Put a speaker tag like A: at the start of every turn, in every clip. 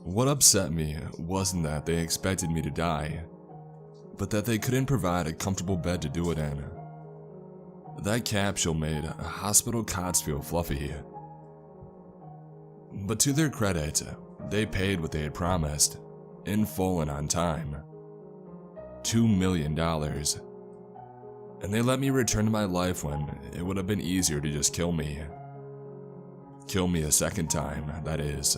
A: What upset me wasn't that they expected me to die, but that they couldn't provide a comfortable bed to do it in. That capsule made hospital cots feel fluffy. But to their credit, they paid what they had promised, in full and on time. $2 million. And they let me return to my life when it would have been easier to just kill me. Kill me a second time, that is.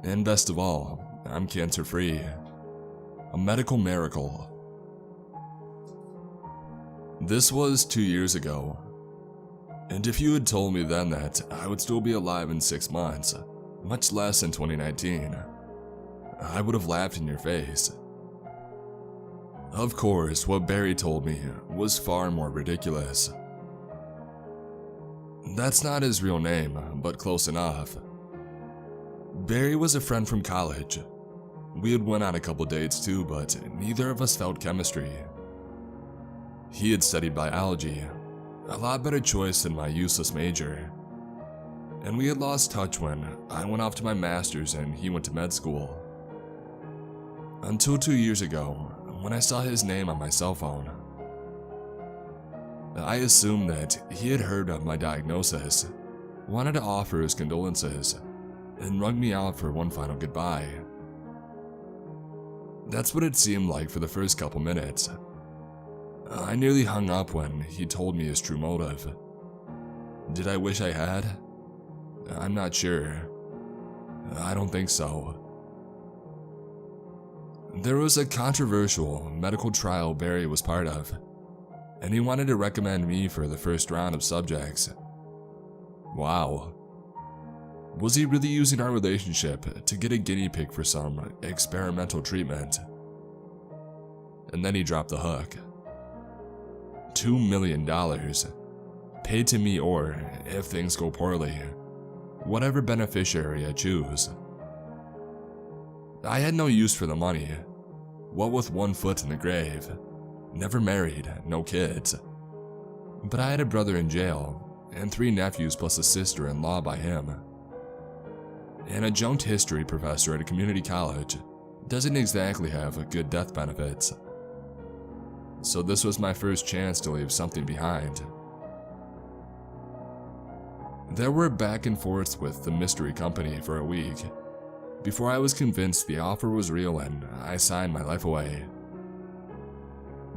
A: And best of all, I'm cancer-free. A medical miracle. This was 2 years ago. And if you had told me then that I would still be alive in 6 months, much less in 2019, I would have laughed in your face. Of course, what Barry told me was far more ridiculous. That's not his real name, but close enough. Barry was a friend from college. We had went on a couple dates too, but neither of us felt chemistry. He had studied biology, a lot better choice than my useless major. And we had lost touch when I went off to my master's and he went to med school. Until 2 years ago, when I saw his name on my cell phone. I assumed that he had heard of my diagnosis, wanted to offer his condolences, and wrung me out for one final goodbye. That's what it seemed like for the first couple minutes. I nearly hung up when he told me his true motive. Did I wish I had? I'm not sure. I don't think so. There was a controversial medical trial Barry was part of, and he wanted to recommend me for the first round of subjects. Wow. Was he really using our relationship to get a guinea pig for some experimental treatment? And then he dropped the hook. $2 million, paid to me or, if things go poorly, whatever beneficiary I choose. I had no use for the money. What with one foot in the grave, never married, no kids. But I had a brother in jail, and 3 nephews plus a sister-in-law by him. An adjunct history professor at a community college doesn't exactly have good death benefits. So this was my first chance to leave something behind. There were back and forths with the mystery company for a week, before I was convinced the offer was real and I signed my life away.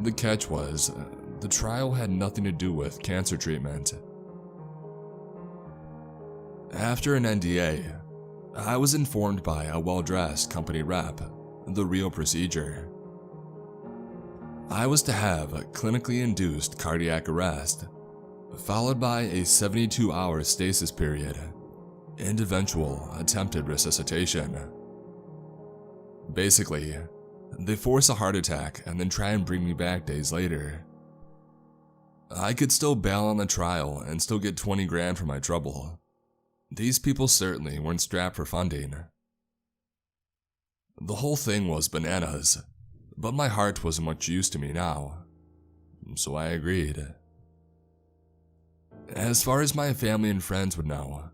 A: The catch was, the trial had nothing to do with cancer treatment. After an NDA, I was informed by a well-dressed company rep the real procedure. I was to have a clinically induced cardiac arrest, followed by a 72-hour stasis period, and eventual attempted resuscitation. Basically, they force a heart attack and then try and bring me back days later. I could still bail on the trial and still get 20 grand for my trouble. These people certainly weren't strapped for funding. The whole thing was bananas, but my heart wasn't much use to me now, so I agreed. As far as my family and friends would know,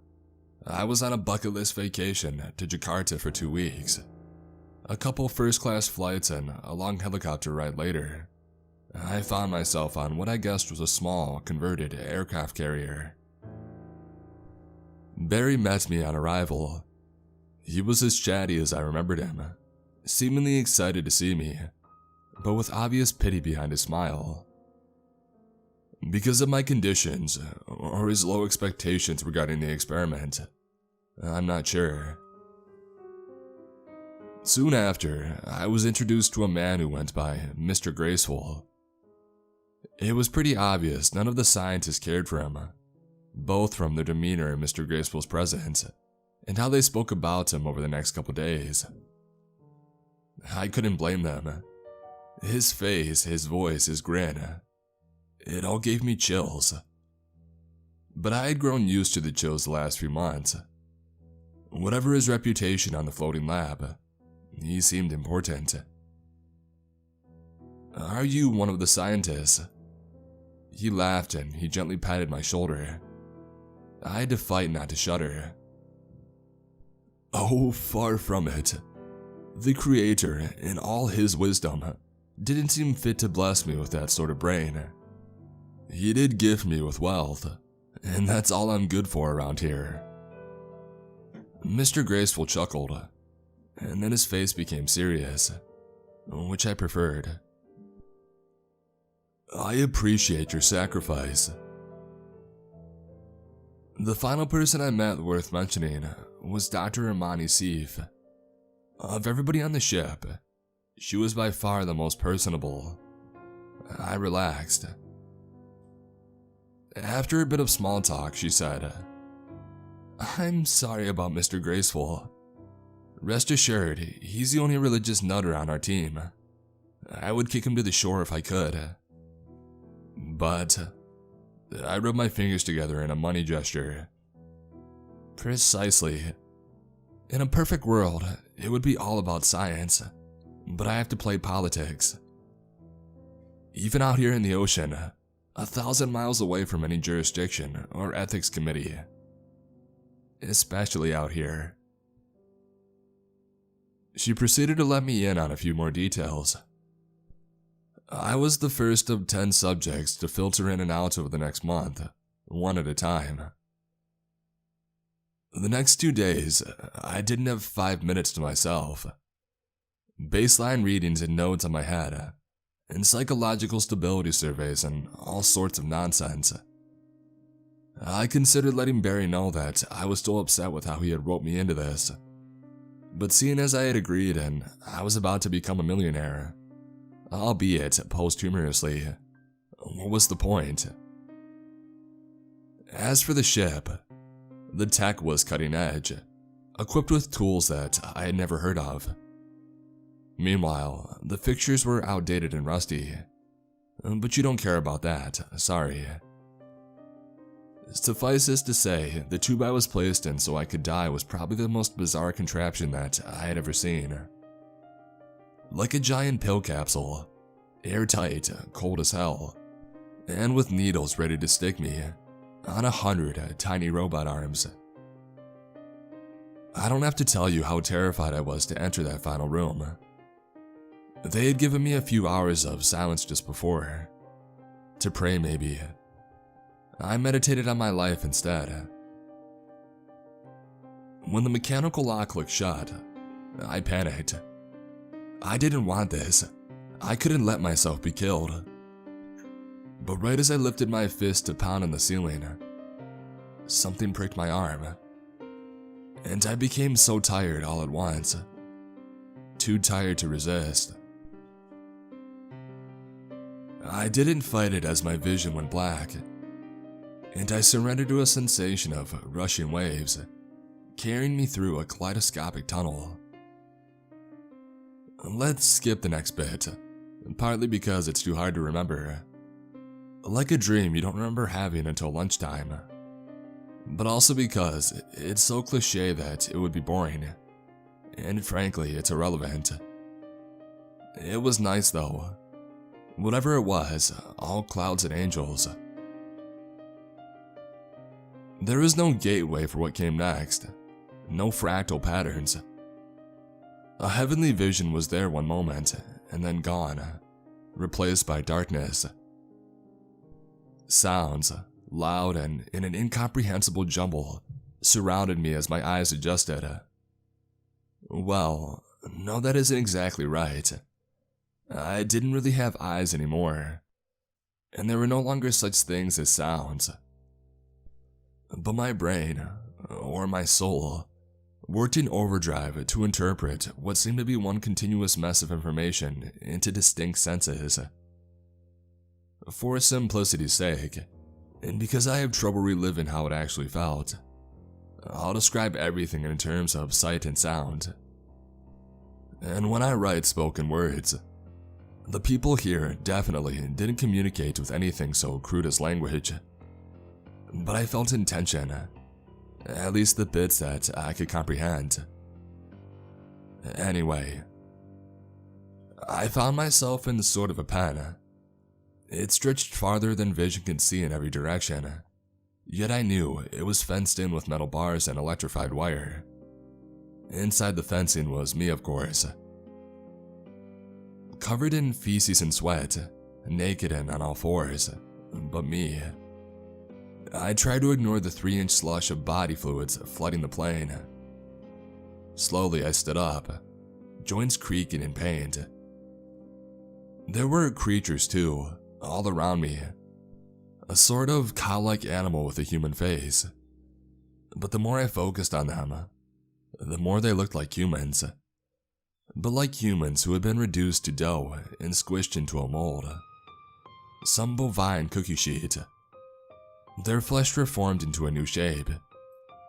A: I was on a bucket list vacation to Jakarta for 2 weeks. A couple first-class flights and a long helicopter ride later, I found myself on what I guessed was a small, converted aircraft carrier. Barry met me on arrival. He was as chatty as I remembered him, seemingly excited to see me, but with obvious pity behind his smile. Because of my conditions, or his low expectations regarding the experiment, I'm not sure. Soon after, I was introduced to a man who went by Mr. Graceful. It was pretty obvious none of the scientists cared for him, both from their demeanor in Mr. Graceful's presence, and how they spoke about him over the next couple days. I couldn't blame them. His face, his voice, his grin, it all gave me chills. But I had grown used to the chills the last few months. Whatever his reputation on the floating lab, he seemed important. "Are you one of the scientists?" He laughed and he gently patted my shoulder. I had to fight not to shudder. Oh, far from it. The Creator, in all his wisdom, didn't seem fit to bless me with that sort of brain. He did gift me with wealth, and that's all I'm good for around here. Mr. Graceful chuckled, and then his face became serious, which I preferred. I appreciate your sacrifice. The final person I met worth mentioning was Dr. Imani Seif. Of everybody on the ship, she was by far the most personable. I relaxed. After a bit of small talk, she said, I'm sorry about Mr. Graceful. Rest assured, he's the only religious nutter on our team. I would kick him to the shore if I could. But I rubbed my fingers together in a money gesture. Precisely. In a perfect world, it would be all about science, but I have to play politics. Even out here in the ocean, 1,000 miles away from any jurisdiction or ethics committee. Especially out here. She proceeded to let me in on a few more details. I was the first of 10 subjects to filter in and out over the next month, one at a time. The next 2 days, I didn't have 5 minutes to myself. Baseline readings and notes on my head, and psychological stability surveys and all sorts of nonsense. I considered letting Barry know that I was still upset with how he had roped me into this. But seeing as I had agreed and I was about to become a millionaire, albeit posthumously, what was the point? As for the ship, the tech was cutting edge, equipped with tools that I had never heard of. Meanwhile, the fixtures were outdated and rusty, but you don't care about that, sorry. Suffice it to say, the tube I was placed in so I could die was probably the most bizarre contraption that I had ever seen. Like a giant pill capsule, airtight, cold as hell, and with needles ready to stick me on 100 tiny robot arms. I don't have to tell you how terrified I was to enter that final room. They had given me a few hours of silence just before. To pray, maybe. I meditated on my life instead. When the mechanical lock clicked shut, I panicked. I didn't want this. I couldn't let myself be killed. But right as I lifted my fist to pound on the ceiling, something pricked my arm. And I became so tired all at once. Too tired to resist. I didn't fight it as my vision went black, and I surrendered to a sensation of rushing waves, carrying me through a kaleidoscopic tunnel. Let's skip the next bit, partly because it's too hard to remember. Like a dream you don't remember having until lunchtime, but also because it's so cliche that it would be boring, and frankly, it's irrelevant. It was nice though. Whatever it was, all clouds and angels. There was no gateway for what came next, no fractal patterns. A heavenly vision was there one moment, and then gone, replaced by darkness. Sounds, loud and in an incomprehensible jumble, surrounded me as my eyes adjusted. Well, no, that isn't exactly right. I didn't really have eyes anymore, and there were no longer such things as sounds. But my brain, or my soul, worked in overdrive to interpret what seemed to be one continuous mess of information into distinct senses. For simplicity's sake, and because I have trouble reliving how it actually felt, I'll describe everything in terms of sight and sound. And when I write spoken words, the people here definitely didn't communicate with anything so crude as language. But I felt intention, at least the bits that I could comprehend. Anyway, I found myself in sort of a pen. It stretched farther than vision could see in every direction, yet I knew it was fenced in with metal bars and electrified wire. Inside the fencing was me, of course. Covered in feces and sweat, naked and on all fours, but me. I tried to ignore the 3-inch slush of body fluids flooding the plane. Slowly I stood up, joints creaking in pain. There were creatures too, all around me. A sort of cow-like animal with a human face. But the more I focused on them, the more they looked like humans. But like humans who had been reduced to dough and squished into a mold. Some bovine cookie sheet. Their flesh reformed into a new shape,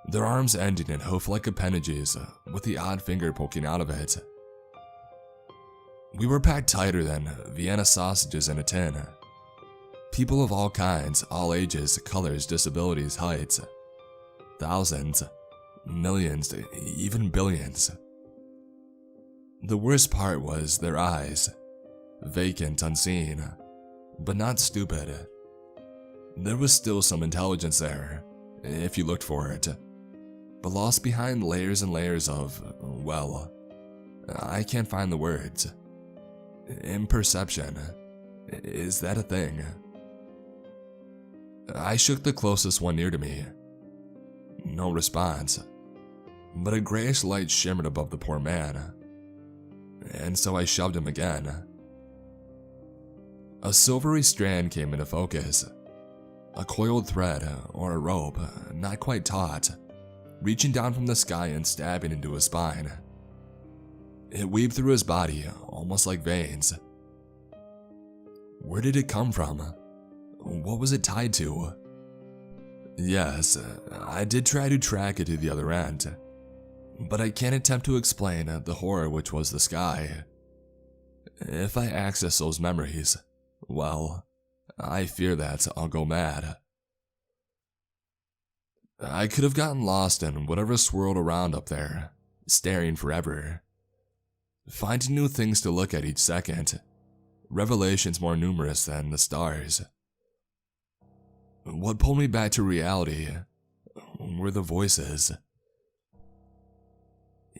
A: their arms ending in hoof-like appendages with the odd finger poking out of it. We were packed tighter than Vienna sausages in a tin. People of all kinds, all ages, colors, disabilities, heights. Thousands, millions, even billions. The worst part was their eyes. Vacant, unseen, but not stupid. There was still some intelligence there, if you looked for it. But lost behind layers and layers of, well, I can't find the words. Imperception. Is that a thing? I shook the closest one near to me. No response. But a grayish light shimmered above the poor man. And so I shoved him again. A silvery strand came into focus. A coiled thread, or a rope, not quite taut, reaching down from the sky and stabbing into his spine. It weaved through his body, almost like veins. Where did it come from? What was it tied to? Yes, I did try to track it to the other end, but I can't attempt to explain the horror which was the sky. If I access those memories, well, I fear that I'll go mad. I could have gotten lost in whatever swirled around up there, staring forever. Finding new things to look at each second, revelations more numerous than the stars. What pulled me back to reality were the voices.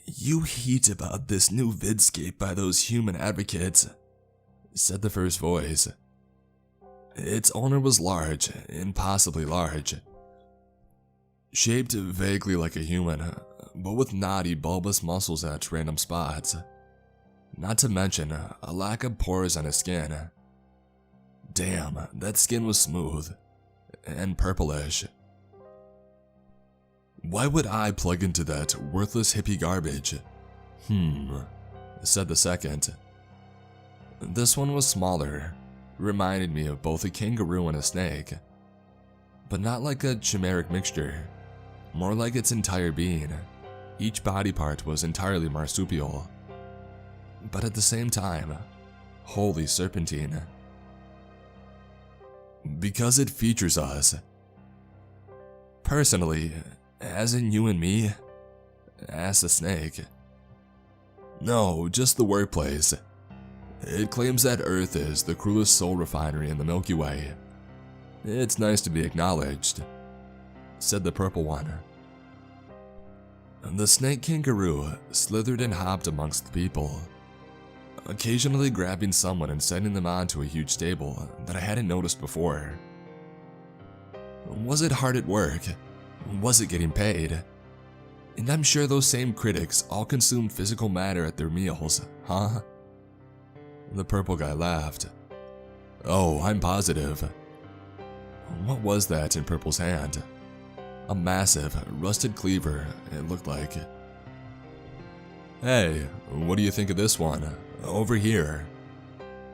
A: "You heat about this new vidscape by those human advocates," said the first voice. Its owner was large, impossibly large. Shaped vaguely like a human, but with knotty, bulbous muscles at random spots. Not to mention a lack of pores on his skin. Damn, that skin was smooth and purplish. Why would I plug into that worthless hippie garbage? Said the second. This one was smaller, reminded me of both a kangaroo and a snake, but not like a chimeric mixture, more like its entire being. Each body part was entirely marsupial, but at the same time, wholly serpentine. Because it features us. Personally, as in you and me, asked the snake. No, just the workplace. It claims that Earth is the cruelest soul refinery in the Milky Way. It's nice to be acknowledged, said the purple one. The snake kangaroo slithered and hopped amongst the people, occasionally grabbing someone and sending them onto a huge stable that I hadn't noticed before. Was it hard at work? Was it getting paid? And I'm sure those same critics all consume physical matter at their meals, huh? The purple guy laughed. Oh, I'm positive. What was that in Purple's hand? A massive, rusted cleaver, it looked like. Hey, what do you think of this one? Over here.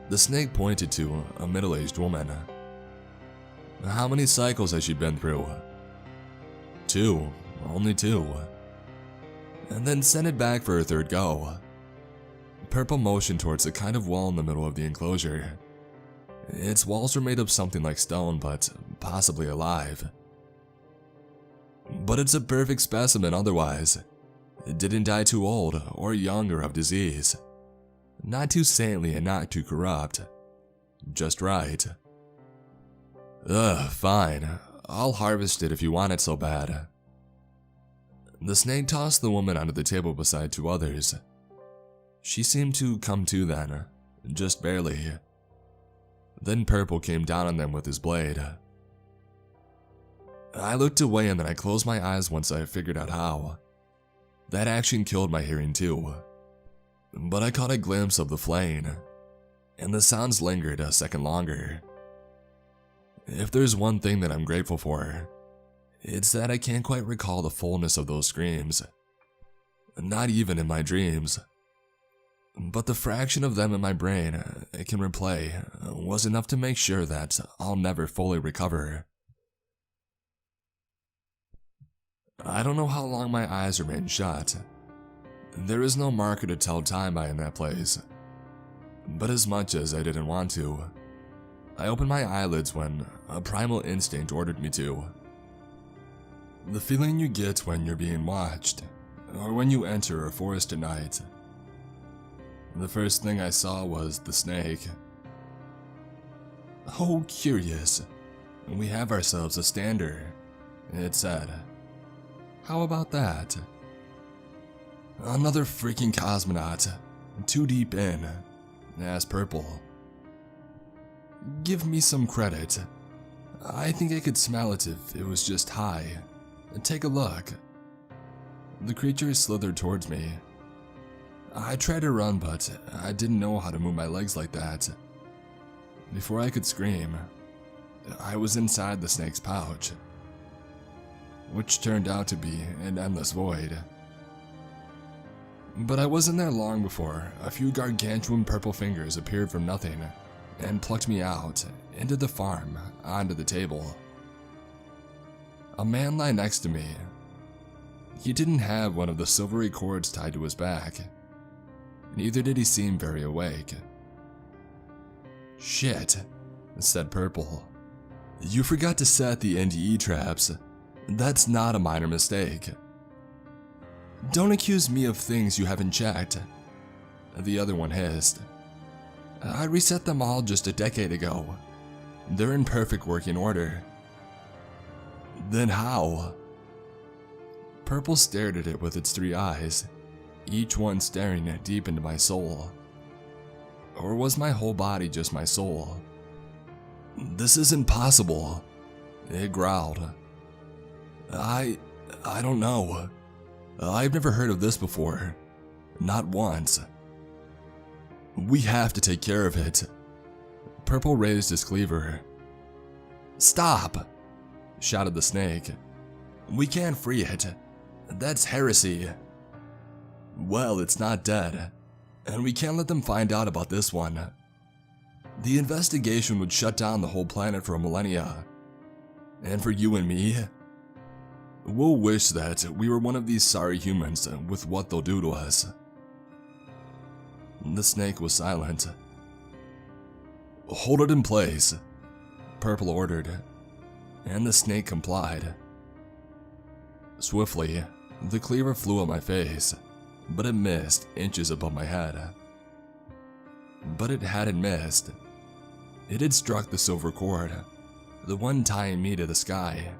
A: The snake pointed to a middle-aged woman. How many cycles has she been through? 2, only 2. And then sent it back for her third go. Purple motioned towards a kind of wall in the middle of the enclosure. Its walls were made of something like stone, but possibly alive. But it's a perfect specimen otherwise. It didn't die too old or young or of disease. Not too saintly and not too corrupt. Just right. Fine. I'll harvest it if you want it so bad. The snake tossed the woman onto the table beside two others. She seemed to come to then, just barely. Then Purple came down on them with his blade. I looked away and then I closed my eyes once I figured out how. That action killed my hearing too. But I caught a glimpse of the flame, and the sounds lingered a second longer. If there's one thing that I'm grateful for, it's that I can't quite recall the fullness of those screams. Not even in my dreams. But the fraction of them in my brain it can replay was enough to make sure that I'll never fully recover. I don't know how long my eyes remained shut. There is no marker to tell time by in that place. But as much as I didn't want to, I opened my eyelids when a primal instinct ordered me to. The feeling you get when you're being watched, or when you enter a forest at night. The first thing I saw was the snake. "Oh, curious. We have ourselves a stander," it said. "How about that?" "Another freaking cosmonaut. Too deep in," asked Purple. "Give me some credit. I think I could smell it if it was just high. Take a look." The creature slithered towards me. I tried to run, but I didn't know how to move my legs like that. Before I could scream, I was inside the snake's pouch, which turned out to be an endless void. But I wasn't there long before a few gargantuan purple fingers appeared from nothing and plucked me out, into the farm, onto the table. A man lay next to me. He didn't have one of the silvery cords tied to his back. Neither did he seem very awake. "Shit," said Purple. "You forgot to set the NDE traps. That's not a minor mistake." "Don't accuse me of things you haven't checked," the other one hissed. "I reset them all just a decade ago. They're in perfect working order." "Then how?" Purple stared at it with its three eyes, each one staring deep into my soul. Or was my whole body just my soul? "This isn't possible," it growled. I don't know. I've never heard of this before. Not once." "We have to take care of it." Purple raised his cleaver. "Stop!" shouted the snake. "We can't free it. That's heresy." "Well, it's not dead, and we can't let them find out about this one. The investigation would shut down the whole planet for a millennia. And for you and me, we'll wish that we were one of these sorry humans with what they'll do to us." The snake was silent. "Hold it in place," Purple ordered, and the snake complied. Swiftly, the cleaver flew at my face, but it missed inches above my head. But it hadn't missed. It had struck the silver cord, the one tying me to the sky.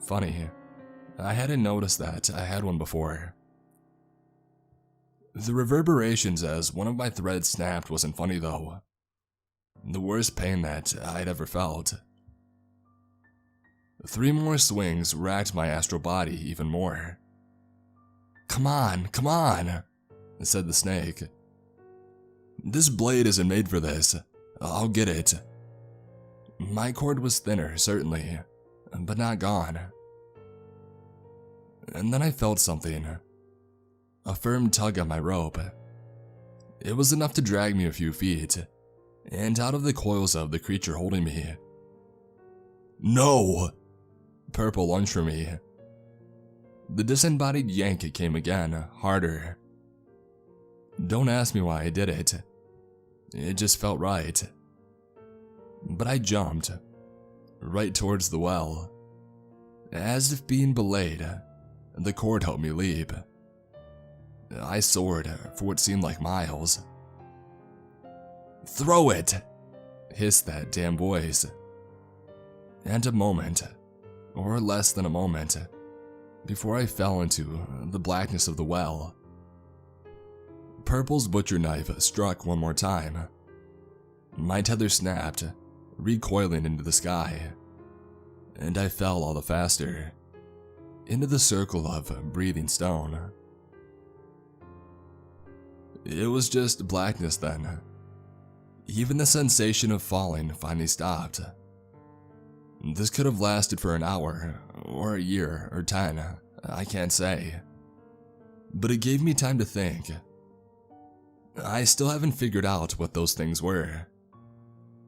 A: Funny, I hadn't noticed that I had one before. The reverberations as one of my threads snapped wasn't funny though. The worst pain that I'd ever felt. 3 more swings racked my astral body even more. Come on," said the snake. "This blade isn't made for this. I'll get it." My cord was thinner, certainly, but not gone. And then I felt something. A firm tug on my rope. It was enough to drag me a few feet, and out of the coils of the creature holding me. "No!" Purple lunged for me. The disembodied yank came again, harder. Don't ask me why I did it. It just felt right. But I jumped, right towards the well. As if being belayed, the cord helped me leap. I soared for what seemed like miles. "Throw it!" hissed that damn voice. And a moment, or less than a moment, before I fell into the blackness of the well. Purple's butcher knife struck one more time. My tether snapped, recoiling into the sky, and I fell all the faster into the circle of breathing stone. It was just blackness then. Even the sensation of falling finally stopped. This could have lasted for an hour, or a year, or 10, I can't say. But it gave me time to think. I still haven't figured out what those things were.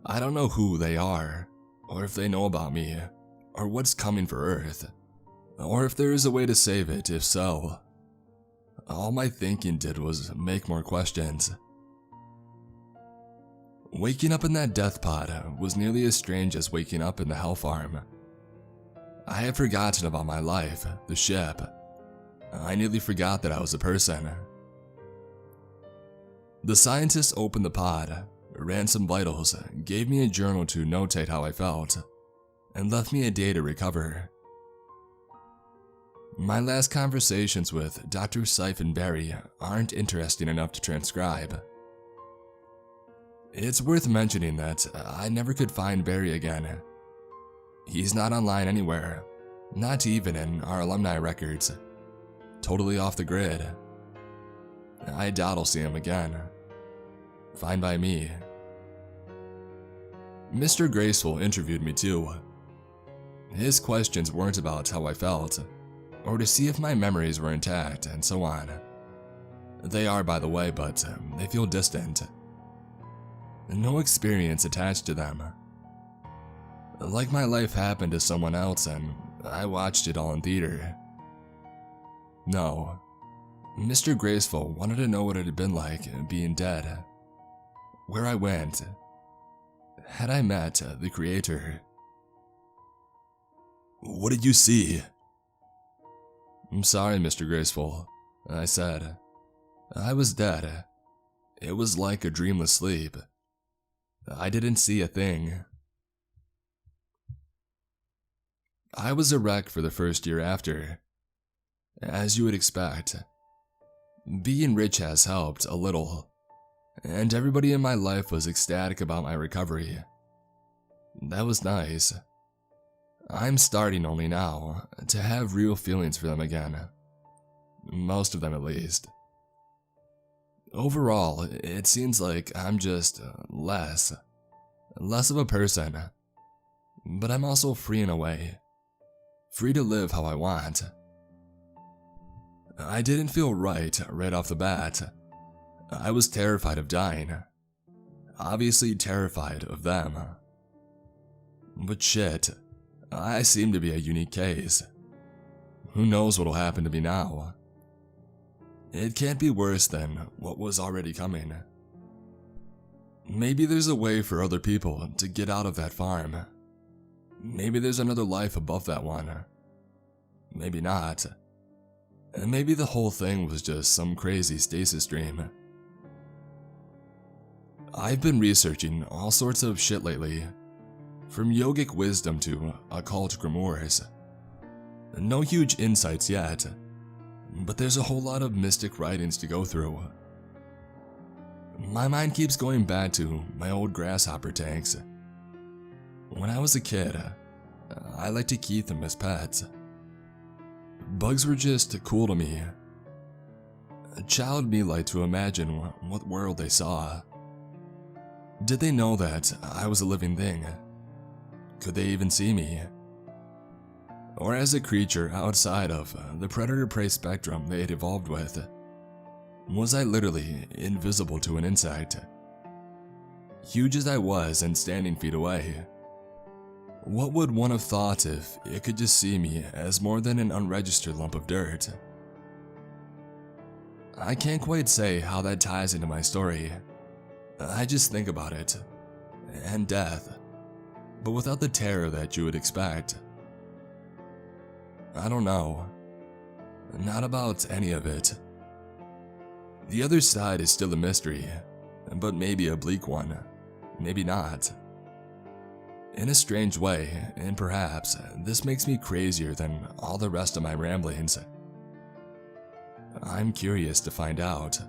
A: I don't know who they are, or if they know about me, or what's coming for Earth, or if there is a way to save it if so. All my thinking did was make more questions. Waking up in that death pod was nearly as strange as waking up in the hell farm. I had forgotten about my life, the ship. I nearly forgot that I was a person. The scientist opened the pod, ran some vitals, gave me a journal to notate how I felt, and left me a day to recover. My last conversations with Dr. Seif and Barry aren't interesting enough to transcribe. It's worth mentioning that I never could find Barry again. He's not online anywhere, not even in our alumni records. Totally off the grid. I doubt I'll see him again. Fine by me. Mr. Graceful interviewed me too. His questions weren't about how I felt, or to see if my memories were intact, and so on. They are, by the way, but they feel distant. No experience attached to them. Like my life happened to someone else and I watched it all in theater. No, Mr. Graceful wanted to know what it had been like being dead. Where I went. Had I met the creator? What did you see? I'm sorry, Mr. Graceful, I said. I was dead. It was like a dreamless sleep. I didn't see a thing. I was a wreck for the first year after. As you would expect. Being rich has helped a little, and everybody in my life was ecstatic about my recovery. That was nice. I'm starting only now to have real feelings for them again. Most of them at least. Overall, it seems like I'm just less of a person. But I'm also free in a way. Free to live how I want. I didn't feel right off the bat. I was terrified of dying. Obviously terrified of them. But shit, I seem to be a unique case. Who knows what'll happen to me now? It can't be worse than what was already coming. Maybe there's a way for other people to get out of that farm. Maybe there's another life above that one. Maybe not. And maybe the whole thing was just some crazy stasis dream. I've been researching all sorts of shit lately. From yogic wisdom to occult grimoires. No huge insights yet. But there's a whole lot of mystic writings to go through. My mind keeps going back to my old grasshopper tanks. When I was a kid, I liked to keep them as pets. Bugs were just cool to me. A child me liked to imagine what world they saw. Did they know that I was a living thing? Could they even see me? Or as a creature outside of the predator-prey spectrum they had evolved with? Was I literally invisible to an insect? Huge as I was and standing feet away. What would one have thought if it could just see me as more than an unregistered lump of dirt? I can't quite say how that ties into my story. I just think about it. And death. But without the terror that you would expect. I don't know. Not about any of it. The other side is still a mystery, but maybe a bleak one. Maybe not. In a strange way, and perhaps this makes me crazier than all the rest of my ramblings, I'm curious to find out